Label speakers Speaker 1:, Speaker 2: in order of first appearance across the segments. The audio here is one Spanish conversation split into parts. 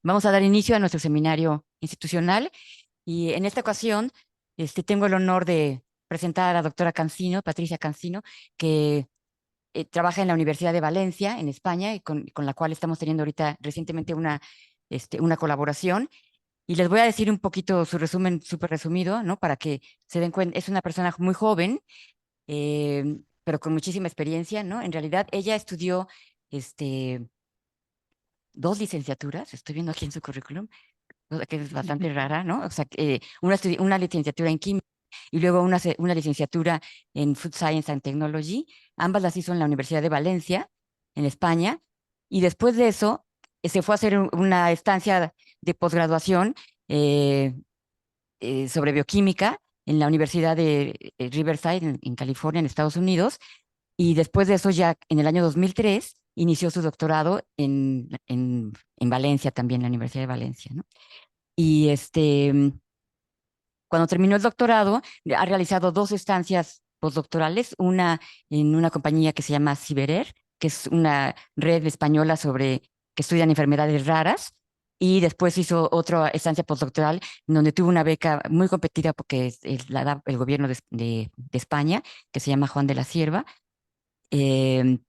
Speaker 1: vamos a dar inicio a nuestro seminario institucional y en esta ocasión tengo el honor de presentar a la doctora Cancino, Patricia Cancino, que trabaja en la Universidad de Valencia, en España, y con la cual estamos teniendo ahorita recientemente una colaboración. Y les voy a decir un poquito su resumen súper resumido, ¿no? Para que se den cuenta. Es una persona muy joven, pero con muchísima experiencia, ¿no? En realidad, ella estudió este, dos licenciaturas, estoy viendo aquí en su currículum, o sea, que es bastante rara, ¿no? O sea, una licenciatura en química y luego una licenciatura en Food Science and Technology. Ambas las hizo en la Universidad de Valencia, en España, y después de eso se fue a hacer una estancia de posgraduación eh, sobre bioquímica en la Universidad de Riverside, en California, en Estados Unidos, y después de eso ya en el año 2003 inició su doctorado en Valencia también, en la Universidad de Valencia, ¿no? Y cuando terminó el doctorado, ha realizado dos estancias postdoctorales, una en una compañía que se llama Ciberer, que es una red española que estudian enfermedades raras, y después hizo otra estancia postdoctoral en donde tuvo una beca muy competida porque la da el gobierno de España, que se llama Juan de la Cierva. Eh,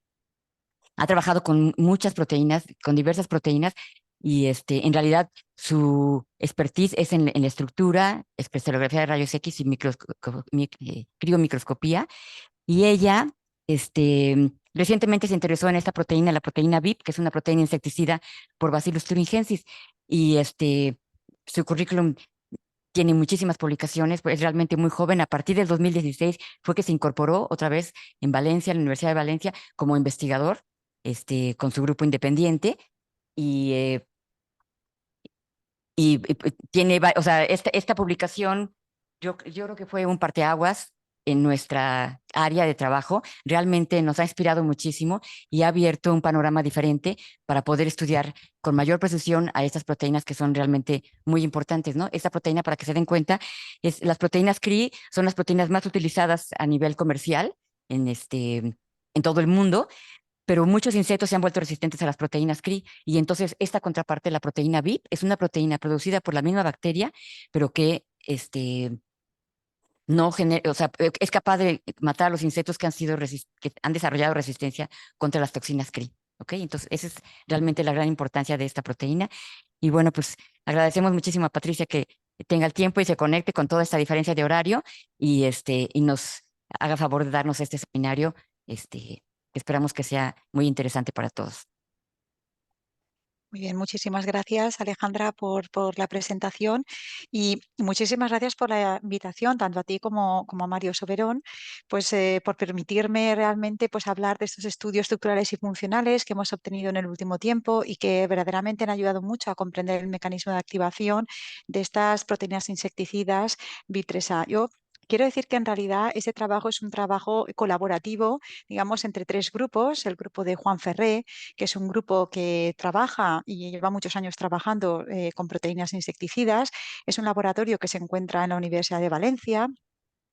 Speaker 1: Ha trabajado con muchas proteínas, con diversas proteínas, y en realidad su expertise es en la estructura, espectroscopia de rayos X y criomicroscopía. Y ella, recientemente se interesó en esta proteína, la proteína VIP, que es una proteína insecticida por Bacillus thuringiensis. Y su currículum tiene muchísimas publicaciones, pues es realmente muy joven. A partir del 2016 fue que se incorporó otra vez en Valencia, en la Universidad de Valencia, como investigador, con su grupo independiente. Y, eh, o sea, esta publicación, yo creo que fue un parteaguas en nuestra área de trabajo. Realmente nos ha inspirado muchísimo y ha abierto un panorama diferente para poder estudiar con mayor precisión a estas proteínas que son realmente muy importantes, ¿no? Esta proteína, para que se den cuenta, las proteínas CRI son las proteínas más utilizadas a nivel comercial en todo el mundo, pero muchos insectos se han vuelto resistentes a las proteínas CRI, y entonces esta contraparte, la proteína VIP, es una proteína producida por la misma bacteria, pero que no genera, o sea, es capaz de matar a los insectos que han desarrollado resistencia contra las toxinas CRI. ¿Ok? Entonces, esa es realmente la gran importancia de esta proteína. Y bueno, pues agradecemos muchísimo a Patricia que tenga el tiempo y se conecte con toda esta diferencia de horario y nos haga favor de darnos este seminario, que esperamos que sea muy interesante para todos.
Speaker 2: Muy bien, muchísimas gracias Alejandra por la presentación y muchísimas gracias por la invitación, tanto a ti como a Mario Soberón, pues por permitirme realmente pues hablar de estos estudios estructurales y funcionales que hemos obtenido en el último tiempo y que verdaderamente han ayudado mucho a comprender el mecanismo de activación de estas proteínas insecticidas B3A. Yo quiero decir que en realidad ese trabajo es un trabajo colaborativo, digamos, entre tres grupos: el grupo de Juan Ferré, que es un grupo que trabaja y lleva muchos años trabajando con proteínas insecticidas. Es un laboratorio que se encuentra en la Universidad de Valencia,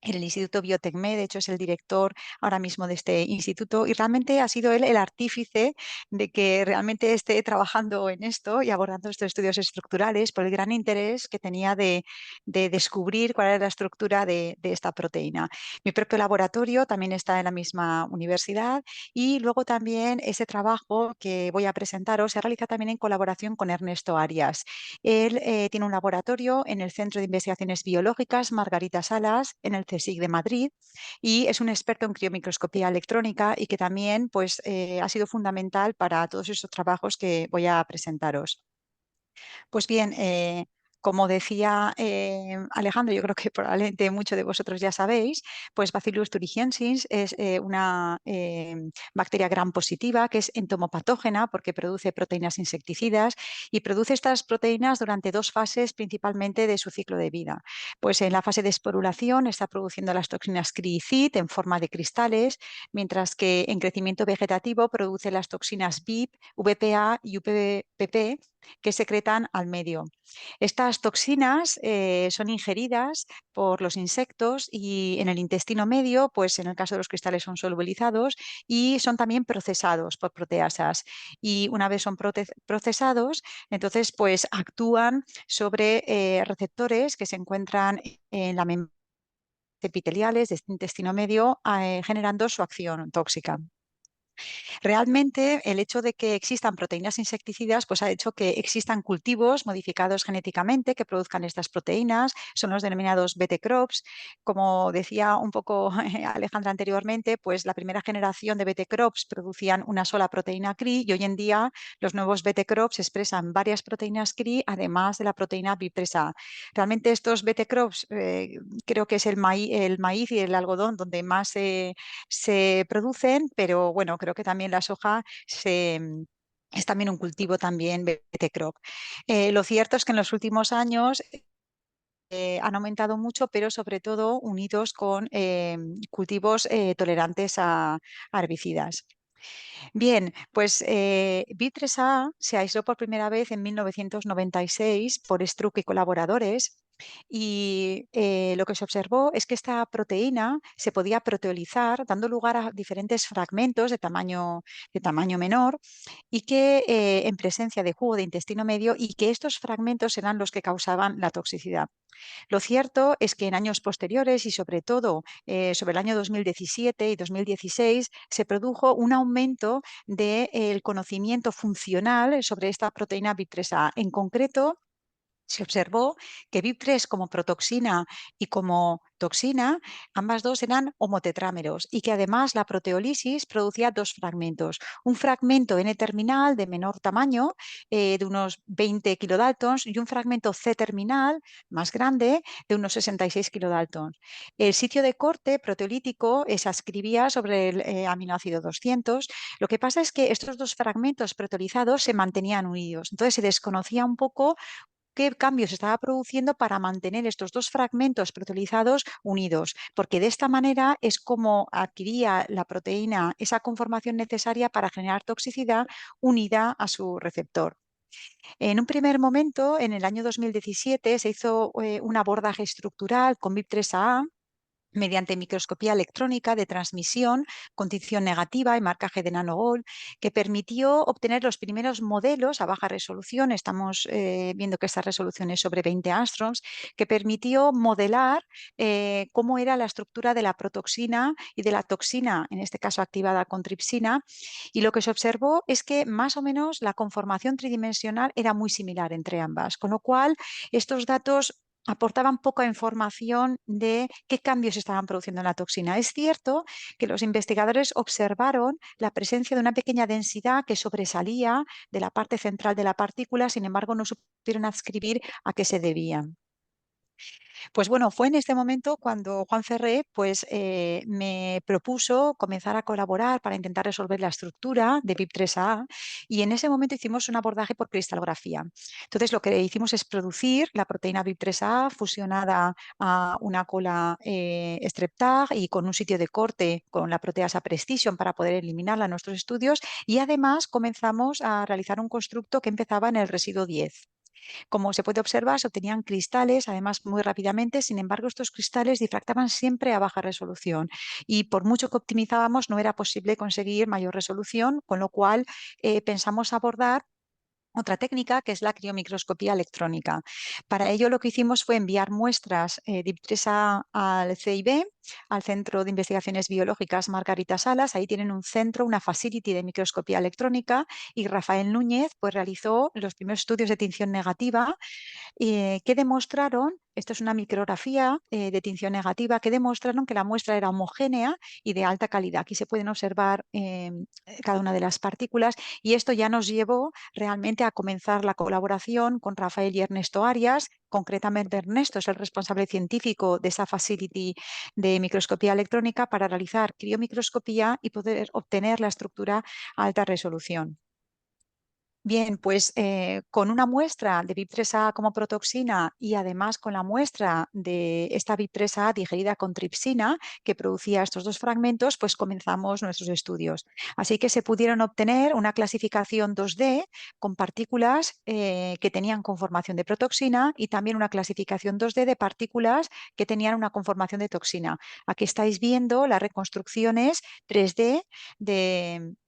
Speaker 2: en el Instituto Biotecme. De hecho es el director ahora mismo de este instituto y realmente ha sido él el artífice de que realmente esté trabajando en esto y abordando estos estudios estructurales por el gran interés que tenía de descubrir cuál era la estructura de esta proteína. Mi propio laboratorio también está en la misma universidad y luego también ese trabajo que voy a presentaros se realiza también en colaboración con Ernesto Arias. Él tiene un laboratorio en el Centro de Investigaciones Biológicas Margarita Salas, en el CSIC de Madrid, y es un experto en criomicroscopía electrónica y que también pues, ha sido fundamental para todos esos trabajos que voy a presentaros. Pues bien, como decía Alejandro, yo creo que probablemente muchos de vosotros ya sabéis, pues Bacillus thuringiensis es una bacteria gram positiva que es entomopatógena porque produce proteínas insecticidas y produce estas proteínas durante dos fases principalmente de su ciclo de vida. Pues en la fase de esporulación está produciendo las toxinas CRI y CIT en forma de cristales, mientras que en crecimiento vegetativo produce las toxinas VIP, VPA y UPP que secretan al medio. Estas toxinas son ingeridas por los insectos y en el intestino medio, pues en el caso de los cristales son solubilizados y son también procesados por proteasas. Y una vez son procesados, entonces pues actúan sobre receptores que se encuentran en la membrana epiteliales de este intestino medio, generando su acción tóxica. Realmente el hecho de que existan proteínas insecticidas pues ha hecho que existan cultivos modificados genéticamente que produzcan estas proteínas, son los denominados BT crops. Como decía un poco Alejandra anteriormente, pues la primera generación de BT crops producían una sola proteína CRI y hoy en día los nuevos BT crops expresan varias proteínas CRI además de la proteína BIP3A. Realmente estos BT crops creo que es el maíz y el algodón donde más se producen, pero bueno, creo que también la soja es también un cultivo también BT crop. Lo cierto es que en los últimos años han aumentado mucho, pero sobre todo unidos con cultivos tolerantes a herbicidas. Bien, pues BIP3A se aisló por primera vez en 1996 por Struck y colaboradores y lo que se observó es que esta proteína se podía proteolizar dando lugar a diferentes fragmentos de tamaño menor y que en presencia de jugo de intestino medio y que estos fragmentos eran los que causaban la toxicidad. Lo cierto es que en años posteriores y sobre todo sobre el año 2017 y 2016 se produjo un aumento del conocimiento funcional sobre esta proteína BIP3A. En concreto, se observó que BIP3 como protoxina y como toxina, ambas dos eran homotetrámeros y que además la proteólisis producía dos fragmentos. Un fragmento N-terminal de menor tamaño, de unos 20 kilodaltons, y un fragmento C-terminal más grande de unos 66 kilodaltons. El sitio de corte proteolítico se ascribía sobre el aminoácido 200. Lo que pasa es que estos dos fragmentos proteolizados se mantenían unidos. Entonces se desconocía un poco qué cambios se estaba produciendo para mantener estos dos fragmentos proteolizados unidos, porque de esta manera es como adquiría la proteína esa conformación necesaria para generar toxicidad unida a su receptor. En un primer momento, en el año 2017, se hizo un abordaje estructural con BIP3A mediante microscopía electrónica de transmisión con tinción negativa y marcaje de nanogol, que permitió obtener los primeros modelos a baja resolución. Estamos viendo que esta resolución es sobre 20 angstroms, que permitió modelar cómo era la estructura de la protoxina y de la toxina, en este caso activada con tripsina. Y lo que se observó es que más o menos la conformación tridimensional era muy similar entre ambas, con lo cual estos datos aportaban poca información de qué cambios se estaban produciendo en la toxina. Es cierto que los investigadores observaron la presencia de una pequeña densidad que sobresalía de la parte central de la partícula, sin embargo no supieron adscribir a qué se debían. Pues bueno, fue en este momento cuando Juan Ferré pues, me propuso comenzar a colaborar para intentar resolver la estructura de BIP3A y en ese momento hicimos un abordaje por cristalografía. Entonces lo que hicimos es producir la proteína BIP3A fusionada a una cola strep tag y con un sitio de corte con la proteasa Precision para poder eliminarla en nuestros estudios y además comenzamos a realizar un constructo que empezaba en el residuo 10. Como se puede observar, se obtenían cristales, además muy rápidamente, sin embargo, estos cristales difractaban siempre a baja resolución y por mucho que optimizábamos no era posible conseguir mayor resolución, con lo cual pensamos abordar otra técnica que es la criomicroscopía electrónica. Para ello lo que hicimos fue enviar muestras de IPTRESA al CIB, al Centro de Investigaciones Biológicas Margarita Salas. Ahí tienen un centro, una facility de microscopía electrónica y Rafael Núñez pues, realizó los primeros estudios de tinción negativa que demostraron, esto es una micrografía de tinción negativa, que demostraron que la muestra era homogénea y de alta calidad. Aquí se pueden observar cada una de las partículas y esto ya nos llevó realmente a comenzar la colaboración con Rafael y Ernesto Arias. Concretamente, Ernesto es el responsable científico de esa facility de microscopía electrónica para realizar criomicroscopía y poder obtener la estructura a alta resolución. Bien, pues con una muestra de BIP3A como protoxina y además con la muestra de esta BIP3A digerida con tripsina que producía estos dos fragmentos, pues comenzamos nuestros estudios. Así que se pudieron obtener una clasificación 2D con partículas que tenían conformación de protoxina y también una clasificación 2D de partículas que tenían una conformación de toxina. Aquí estáis viendo las reconstrucciones 3D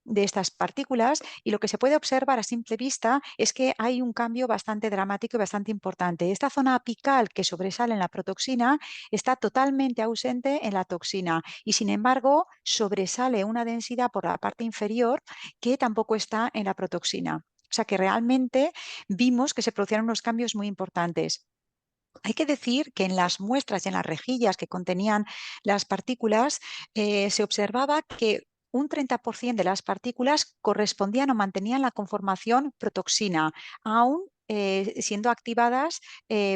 Speaker 2: de estas partículas y lo que se puede observar a simple vista es que hay un cambio bastante dramático y bastante importante. Esta zona apical que sobresale en la protoxina está totalmente ausente en la toxina y sin embargo sobresale una densidad por la parte inferior que tampoco está en la protoxina. O sea que realmente vimos que se producieron unos cambios muy importantes. Hay que decir que en las muestras y en las rejillas que contenían las partículas se observaba que un 30% de las partículas correspondían o mantenían la conformación protoxina, aún siendo activadas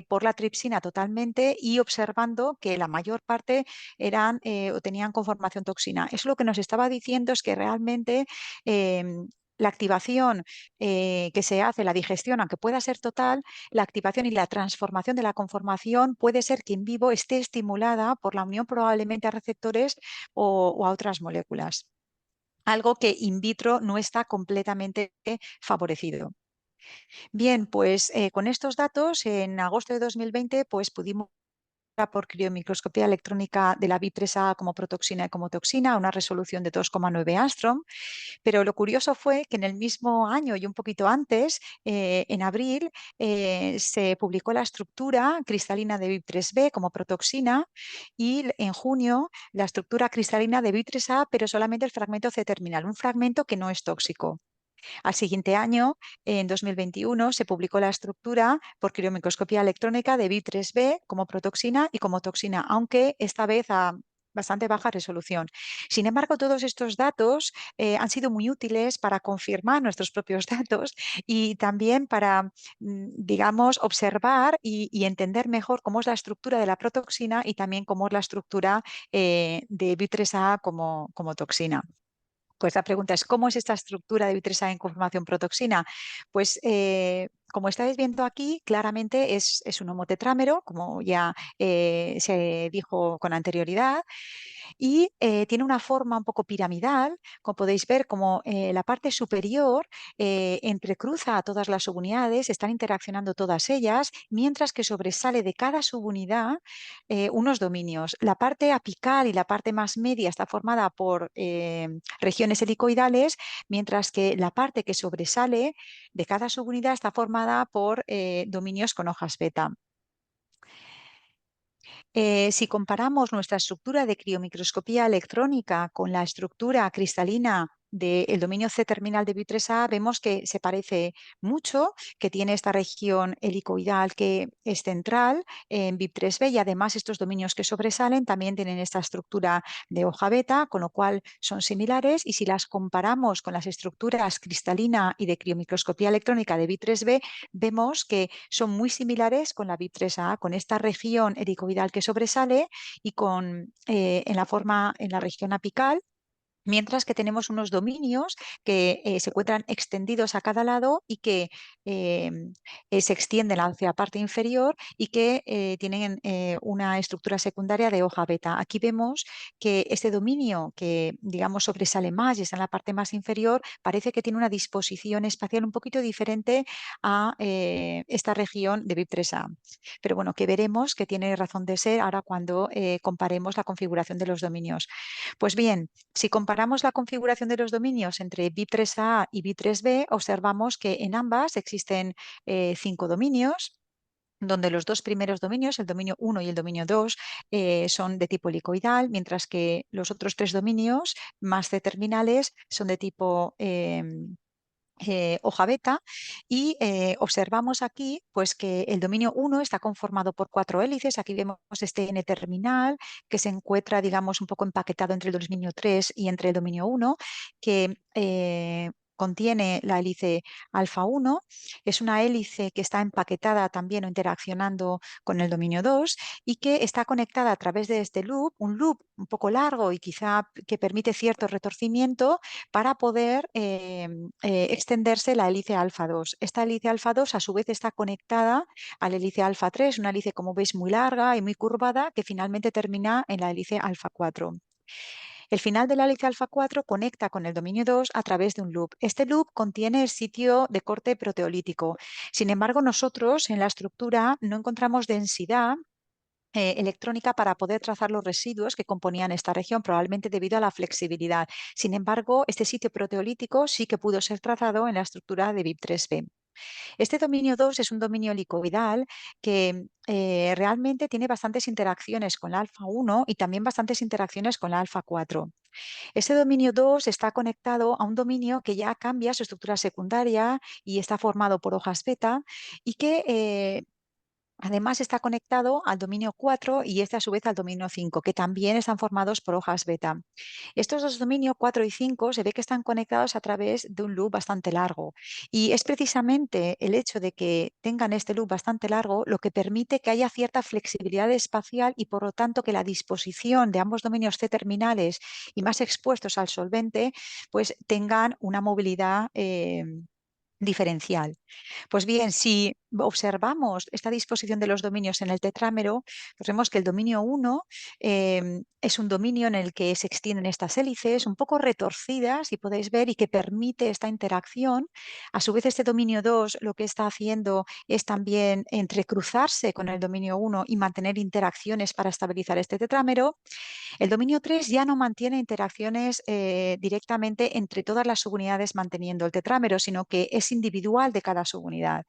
Speaker 2: por la tripsina totalmente y observando que la mayor parte eran o tenían conformación toxina. Eso lo que nos estaba diciendo es que realmente la activación que se hace, la digestión, aunque pueda ser total, la activación y la transformación de la conformación puede ser que en vivo esté estimulada por la unión probablemente a receptores o a otras moléculas, algo que in vitro no está completamente favorecido. Bien, pues con estos datos, en agosto de 2020, pues pudimos por criomicroscopía electrónica de la BIP3A como protoxina y como toxina, una resolución de 2,9 Angstrom. Pero lo curioso fue que en el mismo año y un poquito antes, en abril, se publicó la estructura cristalina de BIP3B como protoxina y en junio la estructura cristalina de BIP3A, pero solamente el fragmento C-terminal, un fragmento que no es tóxico. Al siguiente año, en 2021, se publicó la estructura por criomicroscopía electrónica de BIP3B como protoxina y como toxina, aunque esta vez a bastante baja resolución. Sin embargo, todos estos datos han sido muy útiles para confirmar nuestros propios datos y también para, digamos, observar y entender mejor cómo es la estructura de la protoxina y también cómo es la estructura de BIP3A como toxina. Pues la pregunta es, ¿cómo es esta estructura de vitresa en conformación protoxina? Pues como estáis viendo aquí, claramente es un homotetrámero, como ya se dijo con anterioridad, y tiene una forma un poco piramidal, como podéis ver, como la parte superior entrecruza a todas las subunidades, están interaccionando todas ellas, mientras que sobresale de cada subunidad unos dominios. La parte apical y la parte más media está formada por regiones helicoidales, mientras que la parte que sobresale de cada subunidad está formada por dominios con hojas beta. Si comparamos nuestra estructura de criomicroscopía electrónica con la estructura cristalina del dominio C-terminal de BIP3A, vemos que se parece mucho, que tiene esta región helicoidal que es central en BIP3B y además estos dominios que sobresalen también tienen esta estructura de hoja beta, con lo cual son similares y si las comparamos con las estructuras cristalina y de criomicroscopía electrónica de BIP3B, vemos que son muy similares con la BIP3A, con esta región helicoidal que sobresale y en la región apical, mientras que tenemos unos dominios que se encuentran extendidos a cada lado y que eh, se extienden hacia la parte inferior y que tienen una estructura secundaria de hoja beta. Aquí vemos que este dominio que, digamos, sobresale más y está en la parte más inferior, parece que tiene una disposición espacial un poquito diferente a esta región de BIP3A. Pero bueno, que veremos que tiene razón de ser ahora cuando comparemos la configuración de los dominios. Pues bien, si comparamos la configuración de los dominios entre BIP3A y BIP3B, observamos que en ambas existen 5 dominios donde los dos primeros dominios, el dominio 1 y el dominio 2, son de tipo helicoidal, mientras que los otros tres dominios más C-terminales son de tipo hoja beta y observamos aquí pues que el dominio 1 está conformado por 4 hélices. Aquí vemos este N-terminal que se encuentra, digamos, un poco empaquetado entre el dominio 3 y entre el dominio 1, que contiene la hélice alfa 1, es una hélice que está empaquetada también o interaccionando con el dominio 2 y que está conectada a través de este loop, un loop un poco largo y quizá que permite cierto retorcimiento para poder extenderse la hélice alfa 2. Esta hélice alfa 2 a su vez está conectada a la hélice alfa 3, una hélice como veis muy larga y muy curvada que finalmente termina en la hélice alfa 4. El final de la hélice alfa 4 conecta con el dominio 2 a través de un loop. Este loop contiene el sitio de corte proteolítico. Sin embargo, nosotros en la estructura no encontramos densidad electrónica para poder trazar los residuos que componían esta región, probablemente debido a la flexibilidad. Sin embargo, este sitio proteolítico sí que pudo ser trazado en la estructura de BIP3B. Este dominio 2 es un dominio helicoidal que realmente tiene bastantes interacciones con la alfa 1 y también bastantes interacciones con la alfa 4. Este dominio 2 está conectado a un dominio que ya cambia su estructura secundaria y está formado por hojas beta y que además está conectado al dominio 4 y este a su vez al dominio 5, que también están formados por hojas beta. Estos dos dominios 4 y 5 se ve que están conectados a través de un loop bastante largo y es precisamente el hecho de que tengan este loop bastante largo lo que permite que haya cierta flexibilidad espacial y por lo tanto que la disposición de ambos dominios C terminales y más expuestos al solvente pues tengan una movilidad diferencial. Pues bien, si observamos esta disposición de los dominios en el tetrámero, pues vemos que el dominio 1 es un dominio en el que se extienden estas hélices un poco retorcidas, si podéis ver, y que permite esta interacción. A su vez, este dominio 2 lo que está haciendo es también entrecruzarse con el dominio 1 y mantener interacciones para estabilizar este tetrámero. El dominio 3 ya no mantiene interacciones directamente entre todas las subunidades manteniendo el tetrámero, sino que es individual de cada subunidad.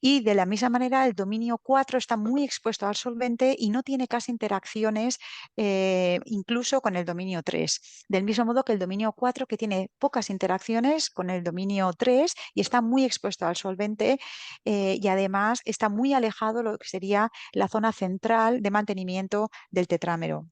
Speaker 2: Y de la misma manera, el dominio 4 está muy expuesto al solvente y no tiene casi interacciones incluso con el dominio 3. Del mismo modo que el dominio 4, que tiene pocas interacciones con el dominio 3 y está muy expuesto al solvente y además está muy alejado de lo que sería la zona central de mantenimiento del tetrámero.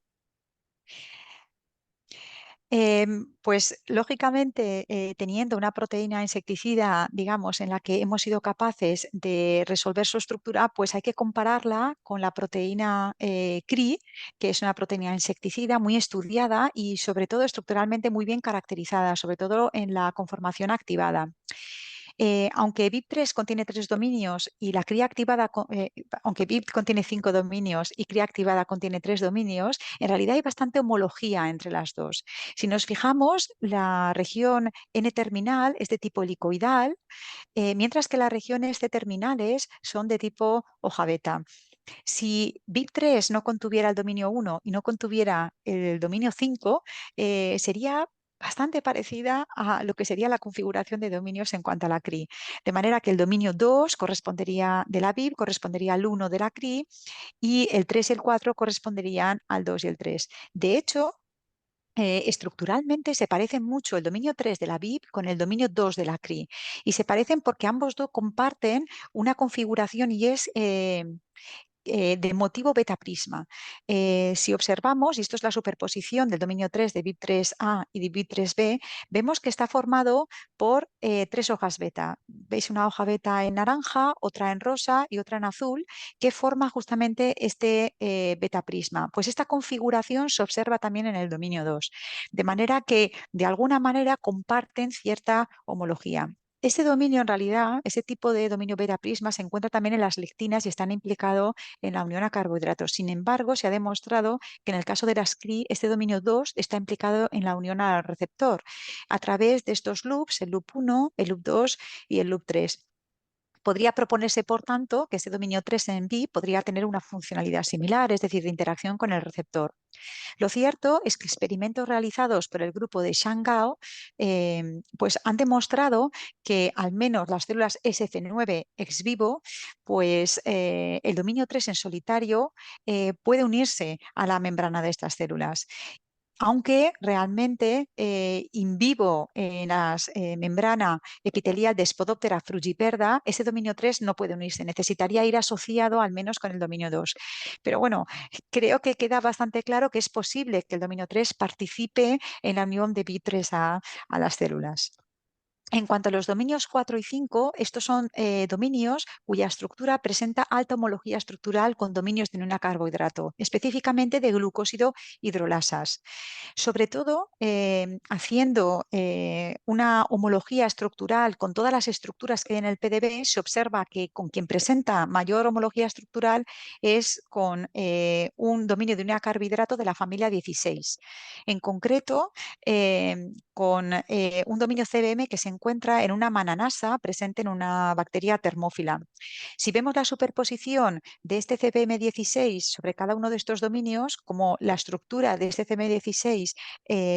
Speaker 2: Pues lógicamente, teniendo una proteína insecticida, digamos, en la que hemos sido capaces de resolver su estructura, pues hay que compararla con la proteína CRI, que es una proteína insecticida muy estudiada y sobre todo estructuralmente muy bien caracterizada, sobre todo en la conformación activada. Aunque BIP3 contiene 3 dominios y la cría activada, aunque BIP contiene 5 dominios y cría activada contiene 3 dominios, en realidad hay bastante homología entre las dos. Si nos fijamos, la región N-terminal es de tipo helicoidal, mientras que las regiones C-terminales son de tipo hoja beta. Si BIP3 no contuviera el dominio 1 y no contuviera el dominio 5, sería bastante parecida a lo que sería la configuración de dominios en cuanto a la CRI. De manera que el dominio 2 correspondería de la BIP, correspondería al 1 de la CRI y el 3 y el 4 corresponderían al 2 y el 3. De hecho, estructuralmente se parecen mucho el dominio 3 de la BIP con el dominio 2 de la CRI y se parecen porque ambos dos comparten una configuración y es de motivo beta prisma. Si observamos, y esto es la superposición del dominio 3 de BIP3A y de BIP3B, vemos que está formado por 3 hojas beta. Veis una hoja beta en naranja, otra en rosa y otra en azul, que forma justamente este beta prisma. Pues esta configuración se observa también en el dominio 2, de manera que de alguna manera comparten cierta homología. Este dominio, en realidad, ese tipo de dominio beta prisma se encuentra también en las lectinas y están implicados en la unión a carbohidratos. Sin embargo, se ha demostrado que en el caso de las CRI, este dominio 2 está implicado en la unión al receptor a través de estos loops, el loop 1, el loop 2 y el loop 3. Podría proponerse, por tanto, que este dominio 3 en B podría tener una funcionalidad similar, es decir, de interacción con el receptor. Lo cierto es que experimentos realizados por el grupo de Shangao pues han demostrado que al menos las células SF9 ex vivo, pues el dominio 3 en solitario puede unirse a la membrana de estas células. Aunque realmente in vivo en la membrana epitelial de Spodoptera frugiperda, ese dominio 3 no puede unirse, necesitaría ir asociado al menos con el dominio 2. Pero bueno, creo que queda bastante claro que es posible que el dominio 3 participe en la unión de B3 a las células. En cuanto a los dominios 4 y 5, estos son dominios cuya estructura presenta alta homología estructural con dominios de un carbohidrato, específicamente de glucósido hidrolasas. Sobre todo, haciendo una homología estructural con todas las estructuras que hay en el PDB, se observa que con quien presenta mayor homología estructural es con un dominio de un carbohidrato de la familia 16. En concreto, con un dominio CBM que se encuentra en una mananasa presente en una bacteria termófila. Si vemos la superposición de este CPM16 sobre cada uno de estos dominios, como la estructura de este CPM16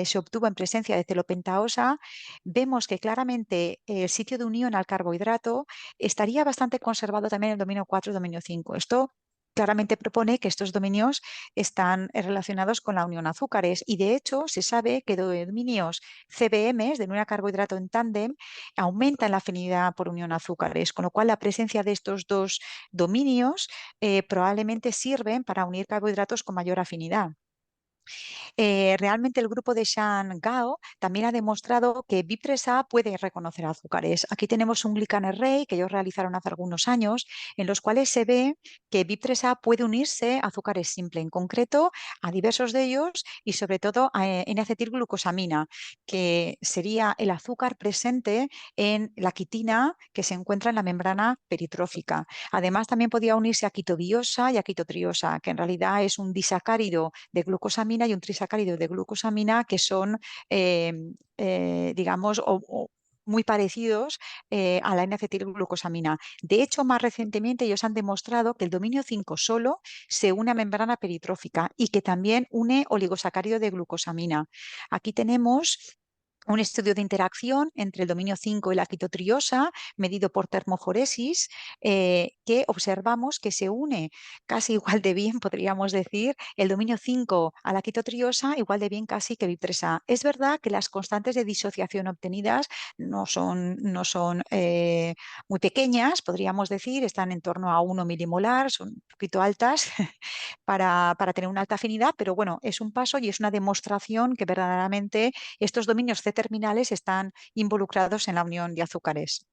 Speaker 2: se obtuvo en presencia de celopentaosa, vemos que claramente el sitio de unión al carbohidrato estaría bastante conservado también en el dominio 4 y dominio 5. Esto claramente propone que estos dominios están relacionados con la unión a azúcares y de hecho se sabe que dominios CBMs de un carbohidrato en tándem aumentan la afinidad por unión a azúcares, con lo cual la presencia de estos dos dominios probablemente sirven para unir carbohidratos con mayor afinidad. Realmente el grupo de Shan Gao también ha demostrado que BIP3A puede reconocer azúcares. Aquí tenemos un glycan array que ellos realizaron hace algunos años, en los cuales se ve que BIP3A puede unirse a azúcares simples, en concreto a diversos de ellos y sobre todo a N-acetilglucosamina, que sería el azúcar presente en la quitina que se encuentra en la membrana peritrófica. Además, también podía unirse a quitobiosa y a quitotriosa, que en realidad es un disacárido de glucosamina y un trisacárido de glucosamina que son, digamos, muy parecidos a la N-acetilglucosamina. De hecho, más recientemente ellos han demostrado que el dominio 5 solo se une a membrana peritrófica y que también une oligosacárido de glucosamina. Aquí tenemos un estudio de interacción entre el dominio 5 y la quitotriosa, medido por termoforesis, que observamos que se une casi igual de bien, podríamos decir, el dominio 5 a la quitotriosa, igual de bien casi que BIP3A. Es verdad que las constantes de disociación obtenidas no son muy pequeñas, podríamos decir, están en torno a 1 milimolar, son un poquito altas para tener una alta afinidad, pero bueno, es un paso y es una demostración que verdaderamente estos dominios C-terminales están involucrados en la unión de azúcares.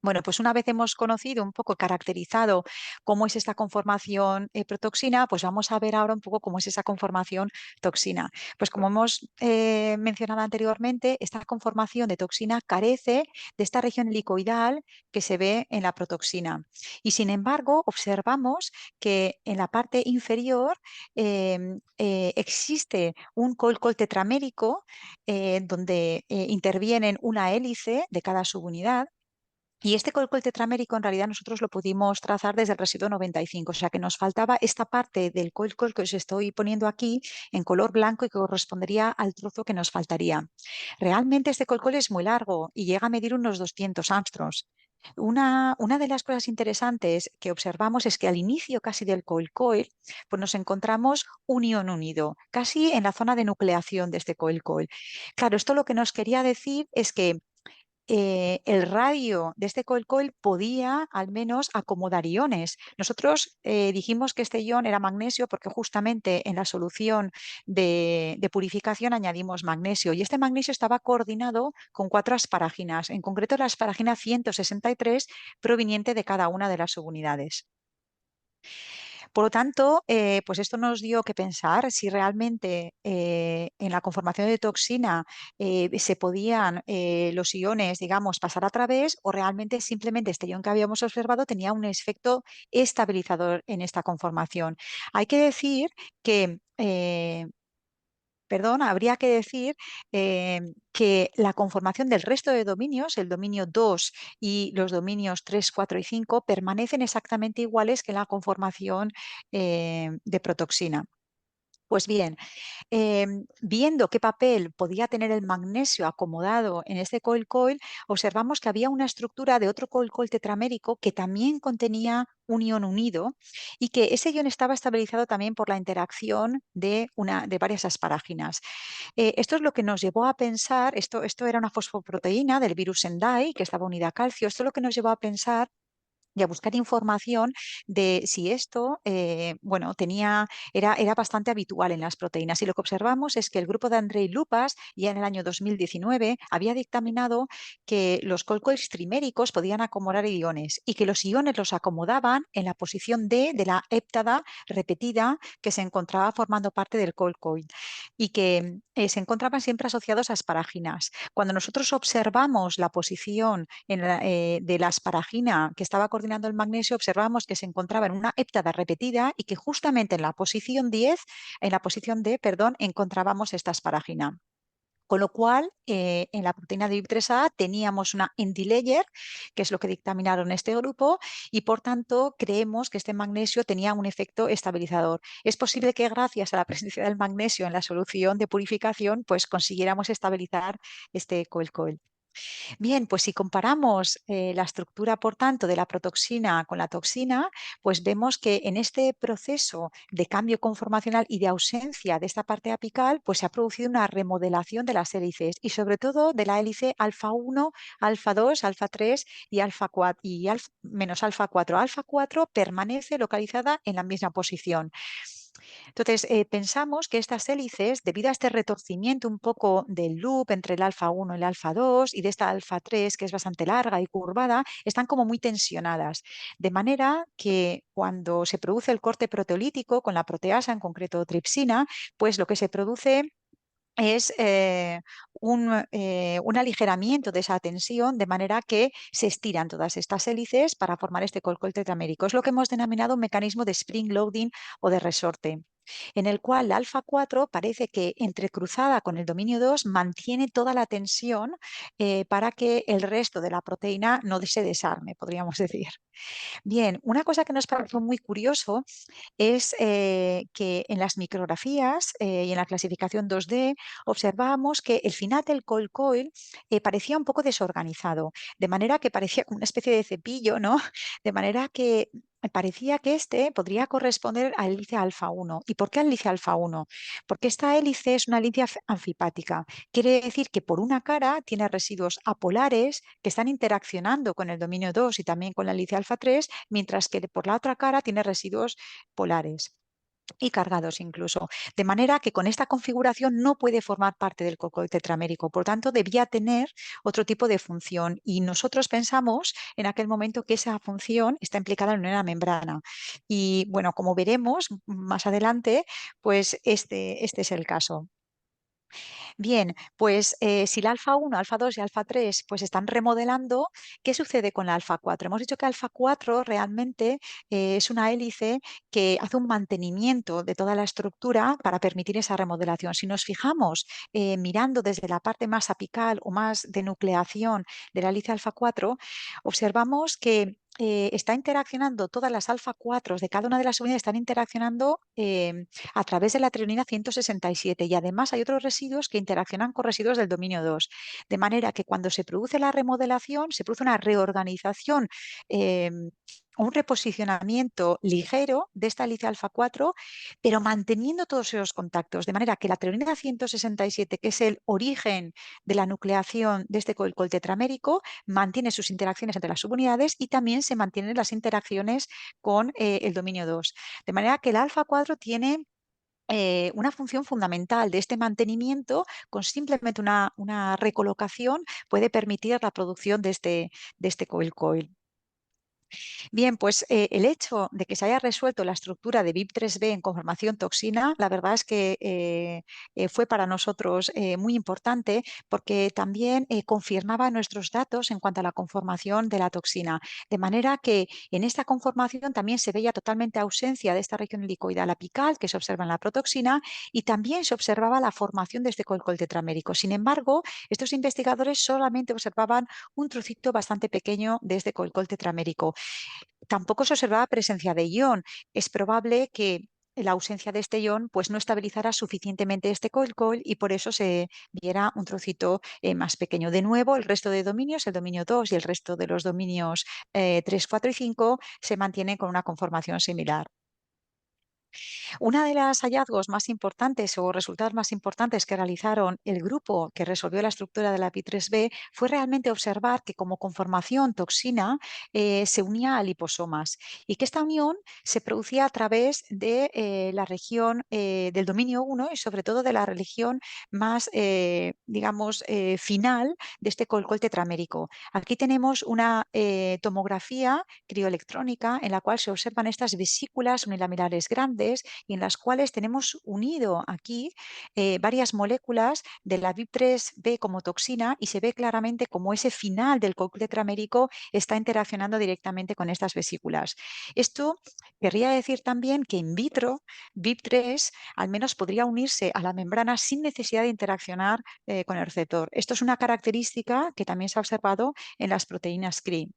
Speaker 2: Bueno, pues una vez hemos conocido un poco, caracterizado cómo es esta conformación protoxina, pues vamos a ver ahora un poco cómo es esa conformación toxina. Pues como hemos mencionado anteriormente, esta conformación de toxina carece de esta región helicoidal que se ve en la protoxina. Y sin embargo, observamos que en la parte inferior existe un colcol tetramérico donde intervienen una hélice de cada subunidad. Y este colcol tetramérico en realidad nosotros lo pudimos trazar desde el residuo 95, o sea que nos faltaba esta parte del colcol que os estoy poniendo aquí en color blanco y que correspondería al trozo que nos faltaría. Realmente este colcol es muy largo y llega a medir unos 200 angstroms. Una de las cosas interesantes que observamos es que al inicio casi del coil pues nos encontramos un ion unido, casi en la zona de nucleación de este coil. Claro, esto lo que nos quería decir es que el radio de este coil podía al menos acomodar iones. Nosotros dijimos que este ion era magnesio porque justamente en la solución de purificación añadimos magnesio y este magnesio estaba coordinado con 4 asparaginas, en concreto la asparagina 163 proveniente de cada una de las subunidades. Por lo tanto, pues esto nos dio que pensar si realmente en la conformación de toxina se podían los iones, digamos, pasar a través o realmente simplemente este ion que habíamos observado tenía un efecto estabilizador en esta conformación. Hay que decir que perdón, habría que decir que la conformación del resto de dominios, el dominio 2 y los dominios 3, 4 y 5, permanecen exactamente iguales que en la conformación de protoxina. Pues bien, viendo qué papel podía tener el magnesio acomodado en este coil, observamos que había una estructura de otro coil tetramérico que también contenía un ion unido y que ese ion estaba estabilizado también por la interacción de varias asparáginas. Esto es lo que nos llevó a pensar, esto era una fosfoproteína del virus Sendai que estaba unida a calcio, esto es lo que nos llevó a pensar y a buscar información de si esto, bueno, era bastante habitual en las proteínas. Y lo que observamos es que el grupo de Andrei Lupas, ya en el año 2019, había dictaminado que los colcoides triméricos podían acomodar iones y que los iones los acomodaban en la posición D de la héptada repetida que se encontraba formando parte del colcoid y que se encontraban siempre asociados a asparaginas. Cuando nosotros observamos la posición de la asparagina que estaba coordinando el magnesio, observamos que se encontraba en una héptada repetida y que justamente en la posición 10, en la posición D, perdón, encontrábamos esta asparagina. Con lo cual, en la proteína de BIP3A teníamos una anti-layer, que es lo que dictaminaron este grupo, y por tanto creemos que este magnesio tenía un efecto estabilizador. Es posible que gracias a la presencia del magnesio en la solución de purificación, pues consiguiéramos estabilizar este coil-coil. Bien, pues si comparamos la estructura, por tanto, de la protoxina con la toxina, pues vemos que en este proceso de cambio conformacional y de ausencia de esta parte apical, pues se ha producido una remodelación de las hélices y sobre todo de la hélice alfa 1, alfa 2, alfa 3 y alfa 4 y menos alfa 4. Alfa 4 permanece localizada en la misma posición. Entonces, pensamos que estas hélices, debido a este retorcimiento un poco del loop entre el alfa 1 y el alfa 2 y de esta alfa 3, que es bastante larga y curvada, están como muy tensionadas. De manera que cuando se produce el corte proteolítico con la proteasa, en concreto tripsina, pues lo que se produce es un aligeramiento de esa tensión, de manera que se estiran todas estas hélices para formar este colcol tetramérico. Es lo que hemos denominado un mecanismo de spring loading o de resorte, en el cual la alfa 4 parece que entrecruzada con el dominio 2 mantiene toda la tensión para que el resto de la proteína no se desarme, podríamos decir. Bien, una cosa que nos pareció muy curioso es que en las micrografías y en la clasificación 2D observábamos que el final del coil parecía un poco desorganizado, de manera que parecía como una especie de cepillo, ¿no? De manera que parecía que este podría corresponder a hélice alfa 1. ¿Y por qué hélice alfa 1? Porque esta hélice es una hélice anfipática. Quiere decir que por una cara tiene residuos apolares que están interaccionando con el dominio 2 y también con la hélice alfa 3, mientras que por la otra cara tiene residuos polares y cargados incluso. De manera que con esta configuración no puede formar parte del cocoide tetramérico. Por tanto, debía tener otro tipo de función. Y nosotros pensamos en aquel momento que esa función está implicada en una membrana. Y bueno, como veremos más adelante, pues este es el caso. Bien, pues si la alfa 1, alfa 2 y alfa 3 pues están remodelando, ¿qué sucede con la alfa 4? Hemos dicho que alfa 4 realmente es una hélice que hace un mantenimiento de toda la estructura para permitir esa remodelación. Si nos fijamos mirando desde la parte más apical o más de nucleación de la hélice alfa 4, observamos que está interaccionando todas las alfa 4 de cada una de las unidades, están interaccionando a través de la trionina 167 y además hay otros residuos que interaccionan con residuos del dominio 2. De manera que cuando se produce la remodelación, se produce una reorganización, un reposicionamiento ligero de esta hélice alfa 4, pero manteniendo todos esos contactos. De manera que la trionina 167, que es el origen de la nucleación de este coilcol tetramérico, mantiene sus interacciones entre las subunidades y también se mantienen las interacciones con el dominio 2. De manera que el alfa 4 tiene una función fundamental de este mantenimiento, con simplemente una recolocación puede permitir la producción de este coil-coil. Bien, pues el hecho de que se haya resuelto la estructura de BIP3B en conformación toxina, la verdad es que fue para nosotros muy importante porque también confirmaba nuestros datos en cuanto a la conformación de la toxina. De manera que en esta conformación también se veía totalmente ausencia de esta región helicoidal apical que se observa en la protoxina y también se observaba la formación de este coilcol tetramérico. Sin embargo, estos investigadores solamente observaban un trocito bastante pequeño de este coilcol tetramérico. Tampoco se observaba presencia de ion. Es probable que la ausencia de este ion pues, no estabilizara suficientemente este coil-coil y por eso se viera un trocito más pequeño. De nuevo, el resto de dominios, el dominio 2 y el resto de los dominios 3, 4 y 5 se mantienen con una conformación similar. Una de los hallazgos más importantes o resultados más importantes que realizaron el grupo que resolvió la estructura de la PI3B fue realmente observar que como conformación toxina se unía a liposomas y que esta unión se producía a través de la región del dominio 1 y sobre todo de la región más, digamos, final de este colcol tetramérico. Aquí tenemos una tomografía crioelectrónica en la cual se observan estas vesículas unilaminares grandes y en las cuales tenemos unido aquí varias moléculas de la VIP3B como toxina y se ve claramente cómo ese final del colcón tetramérico está interaccionando directamente con estas vesículas. Esto querría decir también que in vitro VIP3 al menos podría unirse a la membrana sin necesidad de interaccionar con el receptor. Esto es una característica que también se ha observado en las proteínas CRI.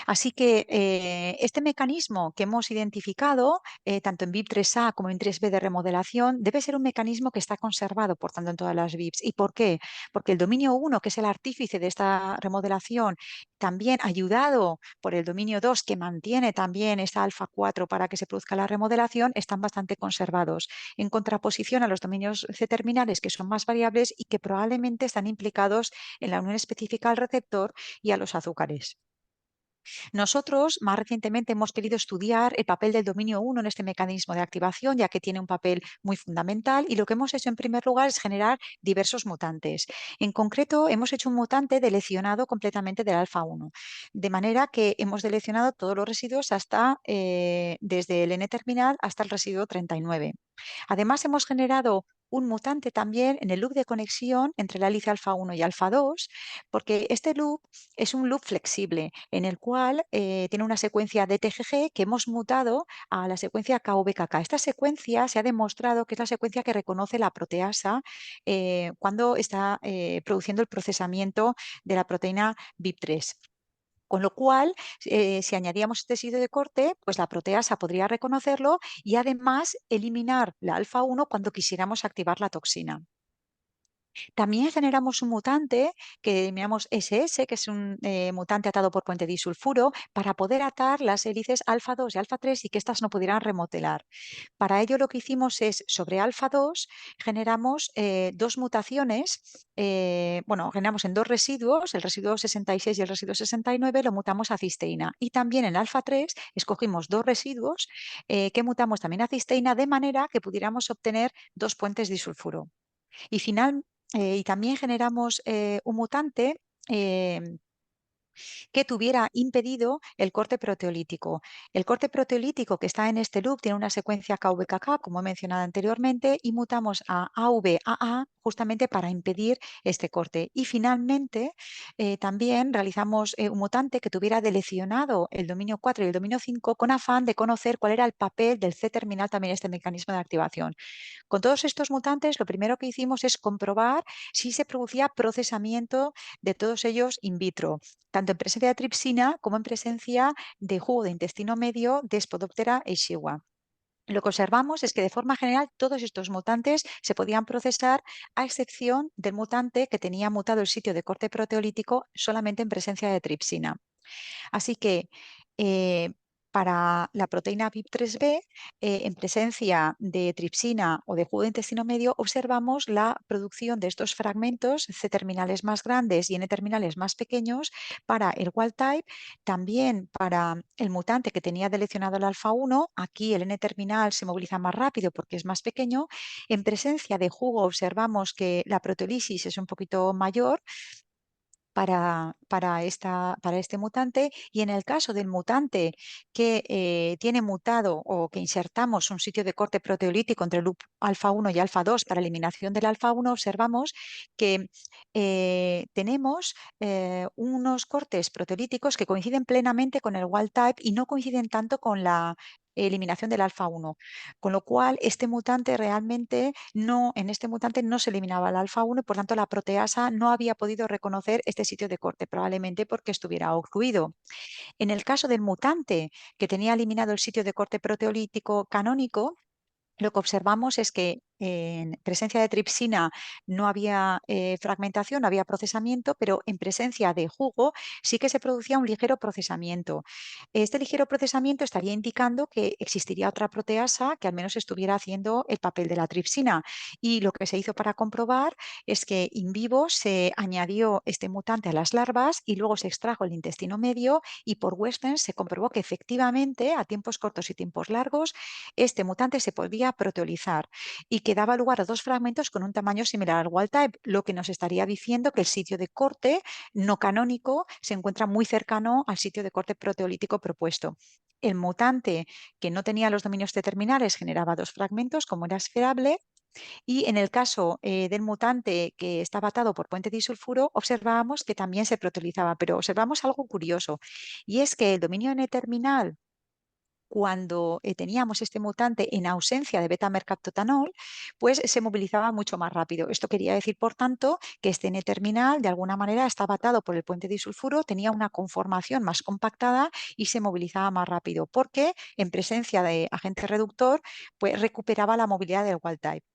Speaker 2: Así que este mecanismo que hemos identificado, tanto en BIP3A como en 3B de remodelación, debe ser un mecanismo que está conservado, por tanto, en todas las VIPs. ¿Y por qué? Porque el dominio 1, que es el artífice de esta remodelación, también ayudado por el dominio 2, que mantiene también esta alfa 4 para que se produzca la remodelación, están bastante conservados, en contraposición a los dominios C terminales, que son más variables y que probablemente están implicados en la unión específica al receptor y a los azúcares. Nosotros, más recientemente, hemos querido estudiar el papel del dominio 1 en este mecanismo de activación, ya que tiene un papel muy fundamental, y lo que hemos hecho en primer lugar es generar diversos mutantes. En concreto, hemos hecho un mutante deleccionado completamente del alfa 1, de manera que hemos deleccionado todos los residuos hasta, desde el N-terminal hasta el residuo 39. Además, hemos generado un mutante también en el loop de conexión entre la hélice alfa 1 y alfa 2, porque este loop es un loop flexible en el cual tiene una secuencia de TGG que hemos mutado a la secuencia KVKK. Esta secuencia se ha demostrado que es la secuencia que reconoce la proteasa cuando está produciendo el procesamiento de la proteína BIP3. Con lo cual, si añadíamos este sitio de corte, pues la proteasa podría reconocerlo y además eliminar la alfa 1 cuando quisiéramos activar la toxina. También generamos un mutante que denominamos SS, que es un mutante atado por puente disulfuro, para poder atar las hélices alfa 2 y alfa 3 y que éstas no pudieran remodelar. Para ello lo que hicimos es, sobre alfa 2, generamos dos mutaciones, bueno, generamos en dos residuos, el residuo 66 y el residuo 69, lo mutamos a cisteína. Y también en alfa 3 escogimos dos residuos que mutamos también a cisteína de manera que pudiéramos obtener dos puentes disulfuro. Y, y también generamos un mutante que tuviera impedido el corte proteolítico. El corte proteolítico que está en este loop tiene una secuencia KVKK, como he mencionado anteriormente, y mutamos a AVAA justamente para impedir este corte. Y finalmente también realizamos un mutante que tuviera deleccionado el dominio 4 y el dominio 5 con afán de conocer cuál era el papel del C terminal también en este mecanismo de activación. Con todos estos mutantes, lo primero que hicimos es comprobar si se producía procesamiento de todos ellos in vitro, tanto en presencia de tripsina como en presencia de jugo de intestino medio de Spodoptera escherichia. Lo que observamos es que de forma general todos estos mutantes se podían procesar a excepción del mutante que tenía mutado el sitio de corte proteolítico solamente en presencia de tripsina. Así que para la proteína BIP3B, en presencia de tripsina o de jugo de intestino medio, observamos la producción de estos fragmentos C-terminales más grandes y N-terminales más pequeños para el wild type, también para el mutante que tenía deleccionado el alfa 1. Aquí el N-terminal se moviliza más rápido porque es más pequeño. En presencia de jugo observamos que la proteólisis es un poquito mayor para este mutante, y en el caso del mutante que tiene mutado o que insertamos un sitio de corte proteolítico entre el loop alfa 1 y alfa 2 para eliminación del alfa 1, observamos que tenemos unos cortes proteolíticos que coinciden plenamente con el wild type y no coinciden tanto con la eliminación del alfa 1, con lo cual este mutante realmente no, en este mutante no se eliminaba el alfa 1 y por tanto la proteasa no había podido reconocer este sitio de corte, probablemente porque estuviera ocluido. En el caso del mutante que tenía eliminado el sitio de corte proteolítico canónico, lo que observamos es que en presencia de tripsina no había fragmentación, no había procesamiento, pero en presencia de jugo sí que se producía un ligero procesamiento. Este ligero procesamiento estaría indicando que existiría otra proteasa que al menos estuviera haciendo el papel de la tripsina. Y lo que se hizo para comprobar es que in vivo se añadió este mutante a las larvas y luego se extrajo el intestino medio y por Western se comprobó que efectivamente a tiempos cortos y tiempos largos este mutante se podía proteolizar y que daba lugar a dos fragmentos con un tamaño similar al wild type, lo que nos estaría diciendo que el sitio de corte no canónico se encuentra muy cercano al sitio de corte proteolítico propuesto. El mutante que no tenía los dominios C-terminales generaba dos fragmentos, como era esperable, y en el caso del mutante que estaba atado por puente disulfuro, observábamos que también se proteolizaba, pero observamos algo curioso, y es que el dominio N-terminal cuando teníamos este mutante en ausencia de beta-mercaptotanol, pues se movilizaba mucho más rápido. Esto quería decir, por tanto, que este N-terminal de alguna manera estaba atado por el puente disulfuro, tenía una conformación más compactada y se movilizaba más rápido, porque en presencia de agente reductor, pues recuperaba la movilidad del wild type.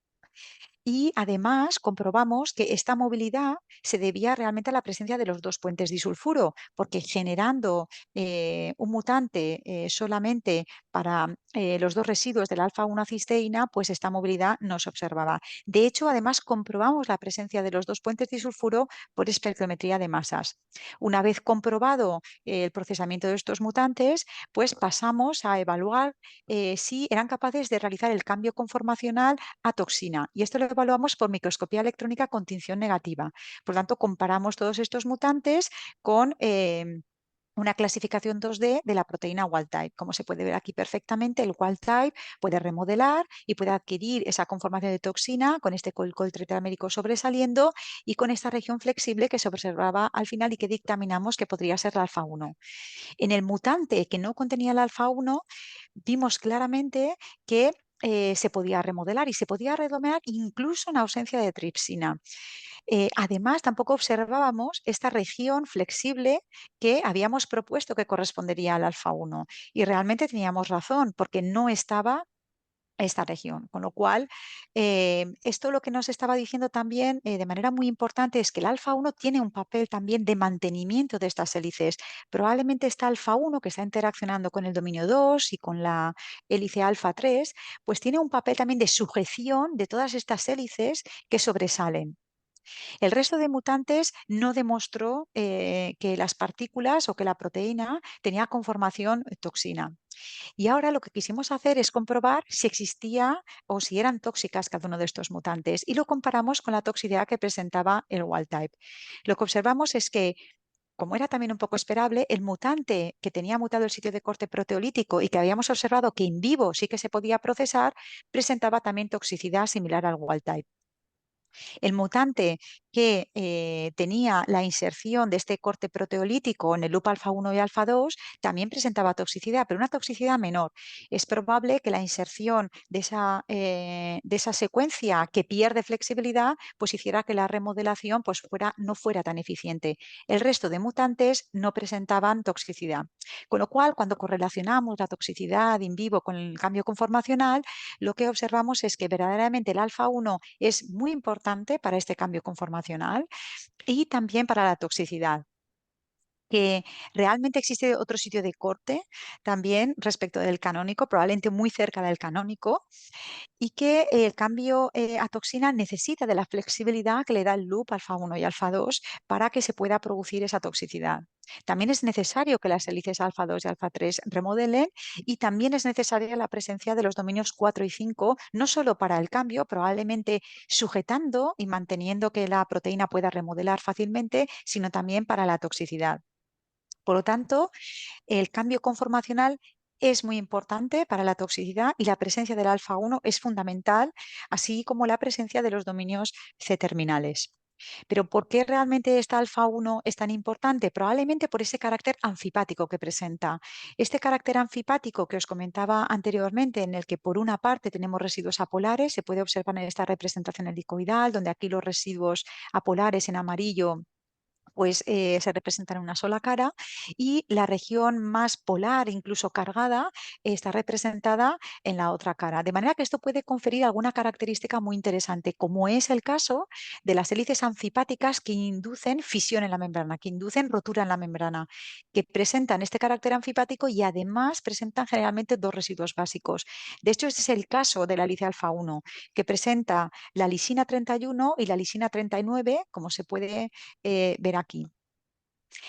Speaker 2: Y además comprobamos que esta movilidad se debía realmente a la presencia de los dos puentes disulfuro, porque generando un mutante solamente para los dos residuos del alfa-1-cisteína, pues esta movilidad no se observaba. De hecho, además comprobamos la presencia de los dos puentes disulfuro por espectrometría de masas. Una vez comprobado el procesamiento de estos mutantes, pues pasamos a evaluar si eran capaces de realizar el cambio conformacional a toxina. Y esto lo evaluamos por microscopía electrónica con tinción negativa. Por lo tanto, comparamos todos estos mutantes con una clasificación 2D de la proteína wild type. Como se puede ver aquí perfectamente, el wild type puede remodelar y puede adquirir esa conformación de toxina con este coilcoil tetramérico sobresaliendo y con esta región flexible que se observaba al final y que dictaminamos que podría ser la alfa-1. En el mutante que no contenía el alfa-1, vimos claramente que se podía remodelar y se podía remodelar incluso en ausencia de tripsina. Además, tampoco observábamos esta región flexible que habíamos propuesto que correspondería al alfa-1 y realmente teníamos razón porque no estaba esta región. Con lo cual, esto lo que nos estaba diciendo también de manera muy importante es que el alfa-1 tiene un papel también de mantenimiento de estas hélices. Probablemente esta alfa-1 que está interaccionando con el dominio 2 y con la hélice alfa-3, pues tiene un papel también de sujeción de todas estas hélices que sobresalen. El resto de mutantes no demostró que las partículas o que la proteína tenía conformación toxina. Y ahora lo que quisimos hacer es comprobar si existía o si eran tóxicas cada uno de estos mutantes y lo comparamos con la toxicidad que presentaba el wild type. Lo que observamos es que, como era también un poco esperable, el mutante que tenía mutado el sitio de corte proteolítico y que habíamos observado que in vivo sí que se podía procesar, presentaba también toxicidad similar al wild type. El mutante que tenía la inserción de este corte proteolítico en el loop alfa-1 y alfa-2 también presentaba toxicidad, pero una toxicidad menor. Es probable que la inserción de esa secuencia que pierde flexibilidad pues hiciera que la remodelación pues no fuera tan eficiente. El resto de mutantes no presentaban toxicidad. Con lo cual, cuando correlacionamos la toxicidad in vivo con el cambio conformacional, lo que observamos es que verdaderamente el alfa-1 es muy importante para este cambio conformacional y también para la toxicidad, que realmente existe otro sitio de corte también respecto del canónico, probablemente muy cerca del canónico, y que el cambio a toxina necesita de la flexibilidad que le da el loop alfa-1 y alfa-2 para que se pueda producir esa toxicidad. También es necesario que las hélices alfa-2 y alfa-3 remodelen y también es necesaria la presencia de los dominios 4 y 5, no solo para el cambio, probablemente sujetando y manteniendo que la proteína pueda remodelar fácilmente, sino también para la toxicidad. Por lo tanto, el cambio conformacional es muy importante para la toxicidad y la presencia del alfa-1 es fundamental, así como la presencia de los dominios C-terminales. Pero ¿por qué realmente esta alfa-1 es tan importante? Probablemente por ese carácter anfipático que presenta. Este carácter anfipático que os comentaba anteriormente, en el que por una parte tenemos residuos apolares, se puede observar en esta representación helicoidal, donde aquí los residuos apolares en amarillo pues se representan en una sola cara, y la región más polar, incluso cargada, está representada en la otra cara. De manera que esto puede conferir alguna característica muy interesante, como es el caso de las hélices anfipáticas que inducen fisión en la membrana, que inducen rotura en la membrana, que presentan este carácter anfipático y además presentan generalmente dos residuos básicos. De hecho, este es el caso de la hélice alfa 1, que presenta la lisina 31 y la lisina 39, como se puede ver aquí.